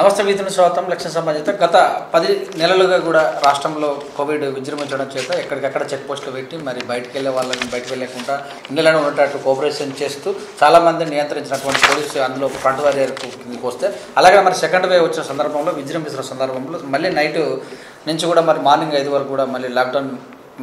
నమస్తే వీధుల స్వాగతం. లక్ష్యం సంబంధిత గత 10 నెలలుగా కూడా రాష్ట్రంలో కోవిడ్ విజృంభించడం చేత ఎక్కడికక్కడ చెక్ పోస్టులు పెట్టి మరి బయటికి వెళ్ళే వాళ్ళని బయటకు వెళ్ళకుండా ఇళ్ళలో ఉన్నట్టు కోఆపరేషన్ చేస్తూ చాలామందిని నియంత్రించినటువంటి పోలీసు అందులో ఫ్రంట్ వారియర్కి వస్తే అలాగే మరి సెకండ్ వేవ్ వచ్చిన సందర్భంలో విజృంభిస్తున్న సందర్భంలో మళ్ళీ నైట్ నుంచి కూడా మరి మార్నింగ్ 5 వరకు కూడా మళ్ళీ లాక్డౌన్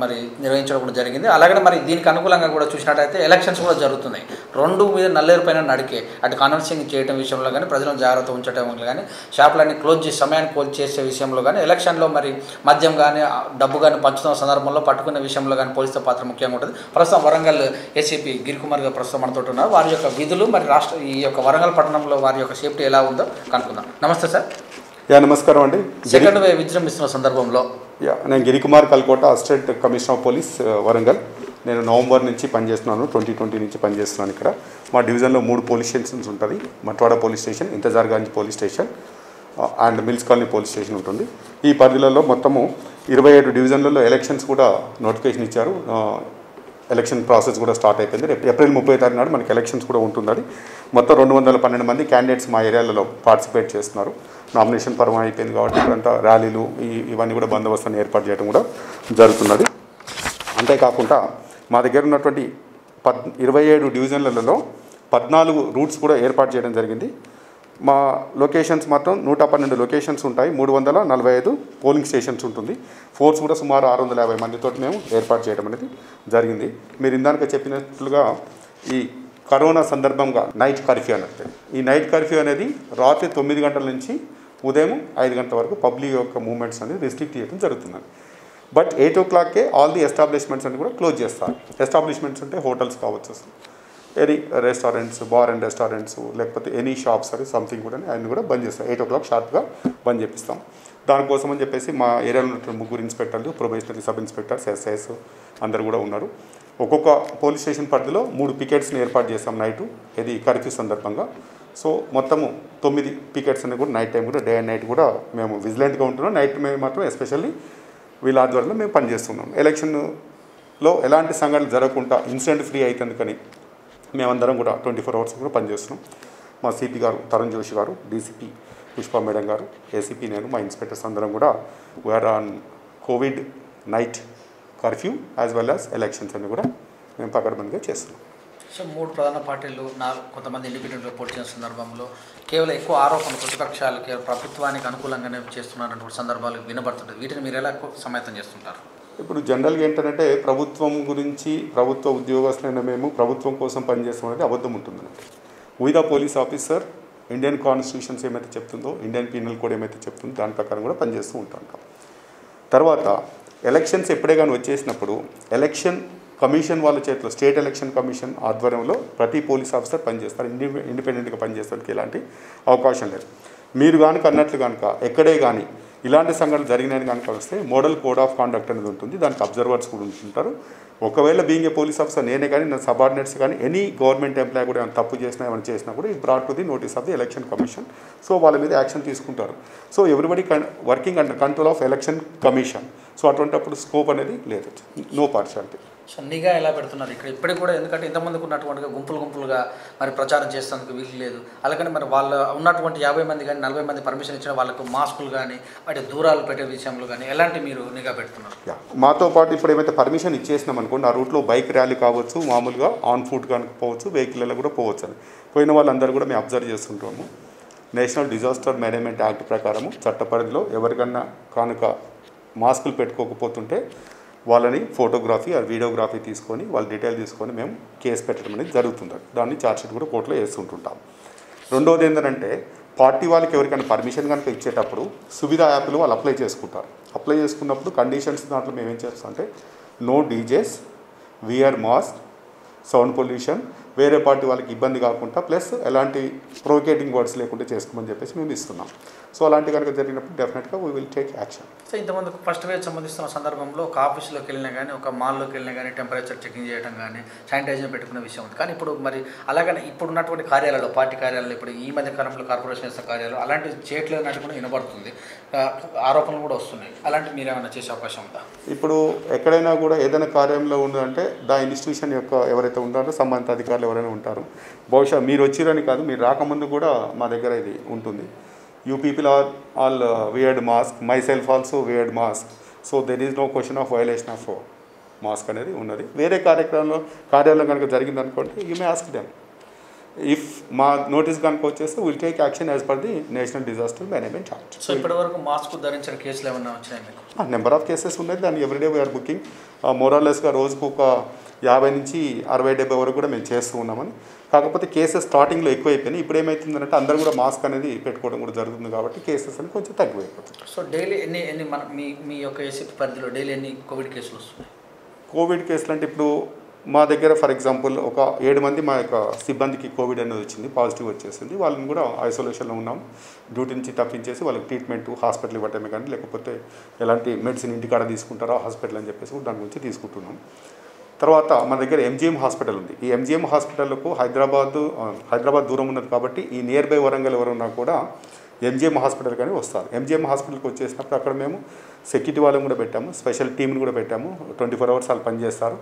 మరి నిర్వహించడం కూడా జరిగింది. అలాగే మరి దీనికి అనుకూలంగా కూడా చూసినట్టయితే ఎలక్షన్స్ కూడా జరుగుతున్నాయి. రెండు మీద నల్లేరు పైన నడికే అటు కన్విన్సింగ్ చేయడం విషయంలో కానీ ప్రజలను జాగ్రత్త ఉంచడం కానీ షాపులన్నీ క్లోజ్ చేసి సమయాన్ని క్లోజ్ చేసే విషయంలో కానీ ఎలక్షన్లో మరి మద్యం కానీ డబ్బు కానీ పంచుతున్న సందర్భంలో పట్టుకునే విషయంలో కానీ పోలీసుల పాత్ర ముఖ్యంగా ఉంటుంది. ప్రస్తుతం వరంగల్ ఏసీపీ గిరికుమార్ గారు ప్రస్తుతం మనతో ఉన్నారు. వారి యొక్క విధులు మరి ఈ యొక్క వరంగల్ పట్టణంలో వారి యొక్క సేఫ్టీ ఎలా ఉందో కనుక్కుందాం. నమస్తే సార్. నమస్కారం అండి. సెకండ్ వేవ్ విజృంభిస్తున్న సందర్భంలో నేను Girikumar Kalkota assistant commissioner of police Warangal. నేను నవంబర్ నుంచి పనిచేస్తున్నాను, 2020 నుంచి పనిచేస్తున్నాను. ఇక్కడ మా డివిజన్లో 3 పోలీస్ స్టేషన్స్ ఉంటుంది. Matwada police station, Intezarganj police station and mills colony police station ఉంటుంది. ఈ పరిధిలలో మొత్తము 27 డివిజన్లలో ఎలక్షన్స్ కూడా నోటిఫికేషన్ ఇచ్చారు. ఎలక్షన్ ప్రాసెస్ కూడా స్టార్ట్ అయిపోయింది. ఏప్రిల్ 30 తారీఖు నాడు మనకి ఎలక్షన్స్ కూడా ఉంటుందని మొత్తం 212 మంది క్యాండిడేట్స్ మా ఏరియాలలో పార్టిసిపేట్ చేస్తున్నారు. నామినేషన్ పర్వం అయిపోయింది కాబట్టి ఇప్పుడంతా ర్యాలీలు ఇవన్నీ కూడా బందోబస్తుని ఏర్పాటు చేయడం కూడా జరుగుతున్నది. అంతేకాకుండా మా దగ్గర ఉన్నటువంటి 27 డివిజన్లలో 14 రూట్స్ కూడా ఏర్పాటు చేయడం జరిగింది. మా లొకేషన్స్ మాత్రం 112 లొకేషన్స్ ఉంటాయి. 345 పోలింగ్ స్టేషన్స్ ఉంటుంది. ఫోర్స్ కూడా సుమారు 650 మందితో మేము ఏర్పాటు చేయడం అనేది జరిగింది. మీరు ఇందాక చెప్పినట్లుగా ఈ కరోనా సందర్భంగా నైట్ కర్ఫ్యూ అనేది, ఈ నైట్ కర్ఫ్యూ అనేది రాత్రి 9 గంటల నుంచి ఉదయం 5 గంటల వరకు పబ్లిక్ యొక్క మూవ్మెంట్స్ అనేది రిస్ట్రిక్ట్ చేయడం జరుగుతుంది. బట్ 8 o'clockకే ఆల్ ది ఎస్టాబ్లిష్మెంట్స్ అన్ని కూడా క్లోజ్ చేస్తారు. ఎస్టాబ్లిష్మెంట్స్ అంటే హోటల్స్ కావచ్చు, any restaurants, bar and restaurants, లేకపోతే ఎనీ షాప్స్ అని సంథింగ్ కూడా అన్ని కూడా బంద్ చేస్తాం. 8 o'clock షార్ప్గా బంద్ చేపిస్తాం. దానికోసం అని చెప్పేసి మా ఏరియాలో ఉన్న 3 ఇన్స్పెక్టర్లు, ప్రొబేషనరీ సబ్ ఇన్స్పెక్టర్స్, ఎస్ఐస్ అందరు కూడా ఉన్నారు. ఒక్కొక్క పోలీస్ స్టేషన్ పరిధిలో 3 పికెట్స్ని ఏర్పాటు చేస్తాం నైటు, ఇది కర్ఫ్యూ సందర్భంగా. సో మొత్తము 9 పికెట్స్ అనేవి కూడా నైట్ టైం కూడా డే అండ్ నైట్ కూడా మేము విజిలెంట్గా ఉంటున్నాం. నైట్ మేము మాత్రం ఎస్పెషల్లీ వీళ్ళ ఆధ్వర్యంలో మేము పనిచేస్తున్నాం. ఎలక్షన్లో ఎలాంటి సంఘటనలు జరగకుండా ఇన్సిడెంట్ ఫ్రీ అవుతుంది కానీ మేమందరం కూడా 24 hours కూడా పనిచేస్తున్నాం. మా సిపి గారు తరుణ్ జోషి గారు, డీసీపీ పుష్ప మేడం గారు, ఏసీపీ నేను, మా ఇన్స్పెక్టర్స్ అందరం కూడా we are on covid night curfew as well as elections అన్ని కూడా మేము పకడ్బందీగా చేస్తున్నాం. సో 3 ప్రధాన పార్టీలు కొంతమంది ఇండిపెండెంట్గా పోటీ చేసిన సందర్భంలో కేవలం ఎక్కువ ఆరోపణలు ప్రతిపక్షాలు ప్రభుత్వానికి అనుకూలంగానే చేస్తున్నటువంటి సందర్భాలు వినబడుతుంటాయి. వీటిని మీరు ఎలా సమాయత్తం చేస్తుంటారు? ఇప్పుడు జనరల్గా ఏంటంటే ప్రభుత్వం గురించి, ప్రభుత్వ ఉద్యోగస్తులైన మేము ప్రభుత్వం కోసం పనిచేస్తాం అనేది అబద్ధం ఉంటుందండి. We the police officer Indian constitutions ఏమైతే చెప్తుందో, ఇండియన్ పీనల్ కోడ్ ఏమైతే చెప్తుందో దాని ప్రకారం కూడా పనిచేస్తూ ఉంటాం. తర్వాత ఎలక్షన్స్ ఎప్పుడే కానీ వచ్చేసినప్పుడు ఎలక్షన్ కమిషన్ వాళ్ళ చేతిలో, స్టేట్ ఎలక్షన్ కమిషన్ ఆధ్వర్యంలో ప్రతి పోలీస్ ఆఫీసర్ పనిచేస్తారు. ఇండిపెండెంట్గా పనిచేస్తానికి ఎలాంటి అవకాశం లేదు. మీరు కనుక అన్నట్లు కనుక ఎక్కడే కానీ ఇలాంటి సంఘటనలు జరిగినాయని కనుక వస్తే మోడల్ కోడ్ ఆఫ్ కాండక్ట్ అనేది ఉంటుంది. దానికి అబ్జర్వర్స్ కూడా ఉంటుంటారు. ఒకవేళ బీయింగ్ ఏ పోలీస్ ఆఫీసర్ నేనే కానీ నా సబార్డినేట్స్ కానీ ఎనీ గవర్నమెంట్ ఎంప్లాయీ కూడా ఏమైనా తప్పు చేసినా ఏమైనా చేసినా కూడా ఇది brought to the notice of the election commission. So వాళ్ళ మీద యాక్షన్ తీసుకుంటారు. So everybody working under control of election commission. So అటువంటిప్పుడు స్కోప్ అనేది లేదు, నో పార్షియాలిటీ. సో నిఘా ఎలా పెడుతున్నారు ఇక్కడ ఇప్పటికి కూడా? ఎందుకంటే ఇంతమందికి ఉన్నటువంటిగా గుంపులుగా మరి ప్రచారం చేసేందుకు వీలు లేదు. అలాగని మరి వాళ్ళు ఉన్నటువంటి 50 మంది కానీ 40 మంది పర్మిషన్ ఇచ్చిన వాళ్ళకు మాస్కులు కానీ వాటి దూరాలు పెట్టే విషయంలో కానీ ఎలాంటి మీరు నిఘా పెడుతున్నారు? మాతో పాటు ఇప్పుడు ఏమైతే పర్మిషన్ ఇచ్చేసినాం అనుకోండి, ఆ రూట్లో బైక్ ర్యాలీ కావచ్చు, మామూలుగా ఆన్ ఫుట్ కనుక పోవచ్చు, వెహికల్లో కూడా పోవచ్చు అని పోయిన వాళ్ళందరూ కూడా మేము అబ్జర్వ్ చేస్తుంటాము. నేషనల్ డిజాస్టర్ మేనేజ్మెంట్ యాక్ట్ ప్రకారము చట్ట పరిధిలో ఎవరికన్నా కనుక మాస్కులు పెట్టుకోకపోతుంటే వాళ్ళని ఫోటోగ్రఫీ ఆ వీడియోగ్రఫీ తీసుకొని వాళ్ళ డీటెయిల్ తీసుకొని మేము కేసు పెట్టడం అనేది జరుగుతుంది. దాన్ని ఛార్జ్షీట్ కూడా కోర్టులో వేస్తుంటుంటాం. రెండవది ఏంటంటే పార్టీ వాళ్ళకి ఎవరికైనా పర్మిషన్ కనుక ఇచ్చేటప్పుడు సువిధ యాప్లో వాళ్ళు అప్లై చేసుకుంటారు. అప్లై చేసుకున్నప్పుడు కండిషన్స్ దాంట్లో మేము ఏం చేస్తాం అంటే no DJs, wear mask, sound pollution, వేరే పార్టీ వాళ్ళకి ఇబ్బంది కాకుండా ప్లస్ ఎలాంటి ప్రొవోకేటింగ్ వర్డ్స్ లేకుండా చేసుకోమని చెప్పేసి మేము ఇస్తున్నాం. సో అలాంటి కనుక జరిగినప్పుడు డెఫినెట్గా we will take action. So ఇంతమంది ఫస్ట్ వేవ్ సంబంధిస్తున్న సందర్భంలో ఒక ఆఫీస్లోకి వెళ్ళినా కానీ ఒక మాల్లోకి వెళ్ళినా కానీ టెంపరేచర్ చెకింగ్ చేయడం కానీ శానిటైజర్ పెట్టుకునే విషయం ఉంది. కానీ ఇప్పుడు మరి అలాగనే ఇప్పుడు ఉన్నటువంటి కార్యాలయాలు, పార్టీ కార్యాలయాలు, ఇప్పుడు ఈ మధ్య కాలంలో కార్పొరేషన్ చేసిన కార్యాలయాలు అలాంటివి చేయట్లేదు కూడా వినబడుతుంది, ఆరోపణలు కూడా వస్తున్నాయి. అలాంటివి మీరు ఏమైనా చేసే అవకాశం ఉందా? ఇప్పుడు ఎక్కడైనా కూడా ఏదైనా కార్యంలో ఉందంటే దా ఇన్స్టిట్యూషన్ యొక్క ఎవరైతే ఉన్నారో సంబంధిత అధికారులు ఎవరైనా ఉంటారు. బహుశా మీరు వచ్చిరని కాదు, మీరు రాకముందు కూడా మా దగ్గర ఇది ఉంటుంది. You people are all weared mask. Myself also weared mask. So there is no question of violation of mask అనేది ఉన్నది. వేరే కార్యాలయం కనుక జరిగిందనుకోండి you may ask them. If మా నోటీస్ కనుక వచ్చేస్తే will take action as per the national disaster management chart. So ఇప్పటివరకు మాస్క్ ధరించిన కేసులు ఏమన్నా వచ్చాయి మీకు? నెంబర్ ఆఫ్ కేసెస్ ఉన్నాయి. దాన్ని ఎవ్రీడే వీఆర్ బుకింగ్. మోరాలెస్గా రోజుకు ఒక 50 నుంచి 60-70 వరకు కూడా మేము చేస్తూ ఉన్నామని. కాకపోతే కేసెస్ స్టార్టింగ్లో ఎక్కువైపోయినాయి. ఇప్పుడు ఏమవుతుందంటే అందరూ కూడా మాస్క్ అనేది పెట్టుకోవడం కూడా జరుగుతుంది కాబట్టి కేసెస్ అని కొంచెం తగ్గిపోతుంది. సో డైలీ ఎన్ని మీ యొక్క ఏసీపీ పరిధిలో డైలీ ఎన్ని కోవిడ్ కేసులు వస్తున్నాయి? కోవిడ్ కేసులు అంటే ఇప్పుడు మా దగ్గర ఫర్ ఎగ్జాంపుల్ ఒక 7 మంది మా యొక్క సిబ్బందికి కోవిడ్ అనేది వచ్చింది, పాజిటివ్ వచ్చేసింది. వాళ్ళని కూడా ఐసోలేషన్లో ఉన్నాం. డ్యూటీ నుంచి తప్పించేసి వాళ్ళకి ట్రీట్మెంట్ హాస్పిటల్ ఇవ్వటమే కానీ లేకపోతే ఎలాంటి మెడిసిన్ ఇంటికాడ తీసుకుంటారో హాస్పిటల్ అని చెప్పేసి దాని గురించి తీసుకుంటున్నాం. తర్వాత మన దగ్గర ఎంజిఎం హాస్పిటల్ ఉంది. ఈ ఎంజిఎం హాస్పిటల్కు హైదరాబాద్ దూరం ఉన్నది కాబట్టి ఈ నియర్ బై వరంగల్ ఎవరున్నా కూడా ఎంజిఎం హాస్పిటల్ కానీ వస్తారు. ఎంజిఎం హాస్పిటల్కి వచ్చేసినప్పుడు అక్కడ మేము సెక్యూరిటీ వాళ్ళని కూడా పెట్టాము, స్పెషల్ టీంని కూడా పెట్టాము. 24 అవర్స్ వాళ్ళు పనిచేస్తారు.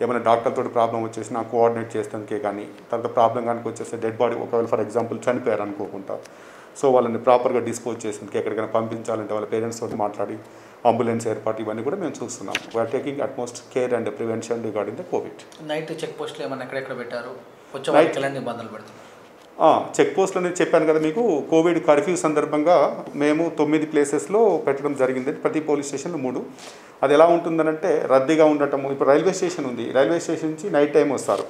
ఏమైనా డాక్టర్తో ప్రాబ్లం వచ్చేసినా కోఆర్డినేట్ చేస్తానికే కానీ, తర్వాత ప్రాబ్లం కనుక వచ్చేస్తే డెడ్ బాడీ ఒకవేళ ఫర్ ఎగ్జాంపుల్ చనిపోయారు అనుకోకుండా సో వాళ్ళని ప్రాపర్గా డిస్పోజ్ చేసేందుకు ఎక్కడికైనా పంపించాలంటే వాళ్ళ పేరెంట్స్ తోటి మాట్లాడి అంబులెన్స్ ఏర్పాటు ఇవన్నీ కూడా మేము చూస్తున్నాం. We are taking utmost care and prevention regarding the covid. Night check పోస్టులు ఏమైనా ఎక్కడెక్కడ పెట్టారు? వచ్చే ఎలాంటి నిబంధనలు పెడుతున్నారు? చెక్ పోస్టులు అనేది చెప్పాను కదా మీకు. కోవిడ్ కర్ఫ్యూ సందర్భంగా మేము 9 ప్లేసెస్లో పెట్టడం జరిగింది. ప్రతి పోలీస్ స్టేషన్లో 3. అది ఎలా ఉంటుందనంటే రద్దీగా ఉండటము. ఇప్పుడు రైల్వే స్టేషన్ ఉంది, రైల్వే స్టేషన్ నుంచి నైట్ టైం వస్తారు.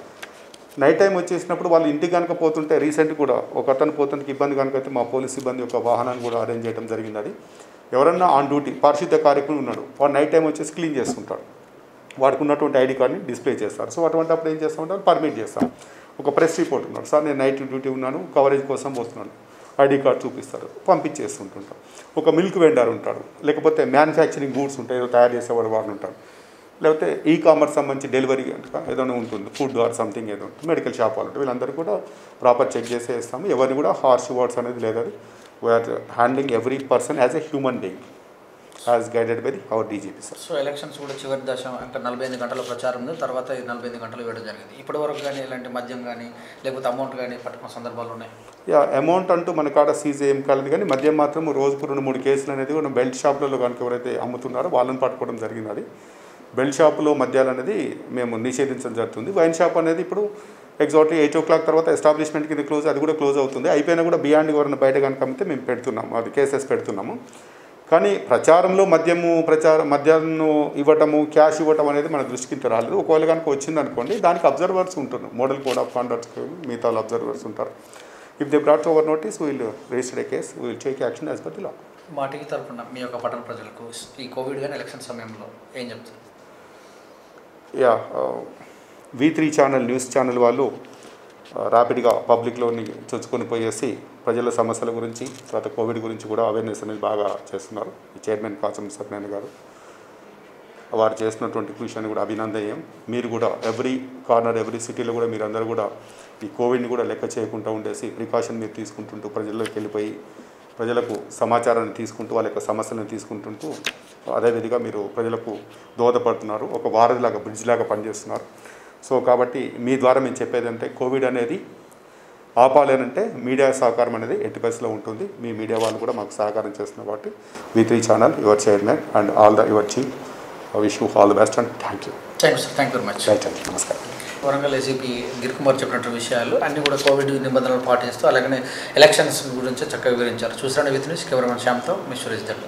నైట్ టైం వచ్చేసినప్పుడు వాళ్ళు ఇంటికి కనుక పోతుంటే రీసెంట్ కూడా ఒక అతను పోతుంటే ఇబ్బంది కనుక అయితే మా పోలీస్ సిబ్బంది ఒక వాహనాన్ని కూడా అరేంజ్ చేయడం జరిగింది. అది ఎవరన్నా ఆన్ డ్యూటీ పారిశుద్ధ్య కార్యక్రమం ఉన్నాడు, వాడు నైట్ టైం వచ్చేసి క్లీన్ చేసుకుంటాడు, వాడికి ఉన్నటువంటి ఐడి కార్డ్ని డిస్ప్లే చేస్తారు. సో అటువంటి అప్పుడు ఏం చేస్తామంటే వాళ్ళు పర్మిట్ చేస్తాం. ఒక ప్రెస్ రిపోర్ట్ ఉన్నాడు, సార్ నేను నైట్ డ్యూటీ ఉన్నాను, కవరేజ్ కోసం వస్తున్నాను, ఐడి కార్డ్ చూపిస్తారు, పంపించేస్తుంటుంటాం. ఒక మిల్క్ వెండర్ ఉంటాడు, లేకపోతే మ్యానుఫ్యాక్చరింగ్ గూడ్స్ ఉంటాయి, ఏదో తయారు చేసేవాడు వాడు ఉంటాడు, లేకపోతే ఈ కామర్స్ సంబంధించి డెలివరీ ఏదైనా ఉంటుంది, ఫుడ్ ఆర్ సంథింగ్ ఏదో ఉంటుంది, మెడికల్ షాప్ వాళ్ళు ఉంటారు. వీళ్ళందరూ కూడా ప్రాపర్ చెక్ చేసేస్తాము. ఎవరిని కూడా హార్ష్ వర్డ్స్ అనేది లేదు. అది we are handling every person as a human being as guided by our DGP sir. So elections కూడా చివరి దశ అంటే 45 గంటల ప్రచారం ఉంది, తర్వాత 45 గంటలు ఇవ్వడం జరిగింది. ఇప్పటి వరకు కానీ ఇలాంటి మద్యం కానీ లేకపోతే అమౌంట్ కానీ పట్టుకున్న సందర్భాలు ఉన్నాయి? అమౌంట్ అంటూ మన కాడ సీజ్ ఏం కాలేదు, కానీ మద్యం మాత్రం రోజుకు 2-3 కేసులు అనేది మనం బెల్ట్ షాపులలో కనుక ఎవరైతే అమ్ముతున్నారో వాళ్ళని పట్టుకోవడం జరిగింది. అది బెల్ట్ షాపులో మద్యాలు అనేది మేము నిషేధించడం జరుగుతుంది. వైన్ షాప్ అనేది ఇప్పుడు ఎగ్జాక్ట్లీ 8 o'clock తర్వాత ఎస్టాబ్లిష్మెంట్ కింద క్లోజ్, అది కూడా క్లోజ్ అవుతుంది. అయిపోయినా కూడా బియాండ్ ఎవరైనా బయట కనుక అమ్మితే మేము పెడుతున్నాము, అది కేసెస్ పెడుతున్నాము. కానీ ప్రచారంలో మద్యాన్ని ఇవ్వటము, క్యాష్ ఇవ్వటం అనేది మన దృష్టికి ఇంత రాలేదు. ఒకవేళ కనుక వచ్చిందనుకోండి దానికి అబ్జర్వర్స్ ఉంటున్నారు, మోడల్ కోడ్ ఆఫ్ కాండక్ట్స్ మిగతా అబ్జర్వర్స్ ఉంటారు. If they brought hour notice will register A case, will take action as per the law. మా టీవీ తరఫున మీ యొక్క పట్టణ ప్రజలకు ఈ కోవిడ్ కానీ ఎలక్షన్ సమయంలో ఏం చెప్తారు? V3 ఛానల్ న్యూస్ ఛానల్ వాళ్ళు ర్యాపిడ్గా పబ్లిక్లోని చొచ్చుకొని పోయేసి ప్రజల సమస్యల గురించి తర్వాత కోవిడ్ గురించి కూడా అవేర్నెస్ అనేది బాగా చేస్తున్నారు. ఈ చైర్మన్ కాచం సత్యనారాయణ గారు వారు చేస్తున్నటువంటి కృషిని కూడా అభినందనీయం. మీరు కూడా ఎవ్రీ కార్నర్ ఎవ్రీ సిటీలో కూడా మీరందరూ కూడా ఈ కోవిడ్ని కూడా లెక్క చేయకుండా ఉండేసి ప్రికాషన్ మీరు తీసుకుంటుంటూ ప్రజల్లోకి వెళ్ళిపోయి ప్రజలకు సమాచారాన్ని తీసుకుంటూ వాళ్ళ యొక్క సమస్యలను తీసుకుంటుంటూ అదేవిధంగా మీరు ప్రజలకు దోహదపడుతున్నారు, ఒక వారధిలాగా బ్రిడ్జ్ లాగా పనిచేస్తున్నారు. సో కాబట్టి మీ ద్వారా మేము చెప్పేది అంటే కోవిడ్ అనేది ఆపాలేనంటే మీడియా సహకారం అనేది ఎట్టి పరిస్థితిలో ఉంటుంది. మీ మీడియా వాళ్ళు కూడా మాకు సహకారం చేస్తున్నారు కాబట్టి V3 channel your chairman and all the your chief wish you all the best and thank you. Thank you sir, thank you very much. Right అండి, నమస్కారం. వరంగల్ ఏసీపీ గిరికుమార్ చెప్పినటువంటి విషయాలు అన్నీ కూడా కోవిడ్ నిబంధనలు పాటిస్తూ అలాగనే ఎలక్షన్స్ గురించి చక్కగా వివరించారు. చూసారండి V3 న్యూస్ కెమెరామెన్ శ్యామ్తో మీ సురేష్ దట్.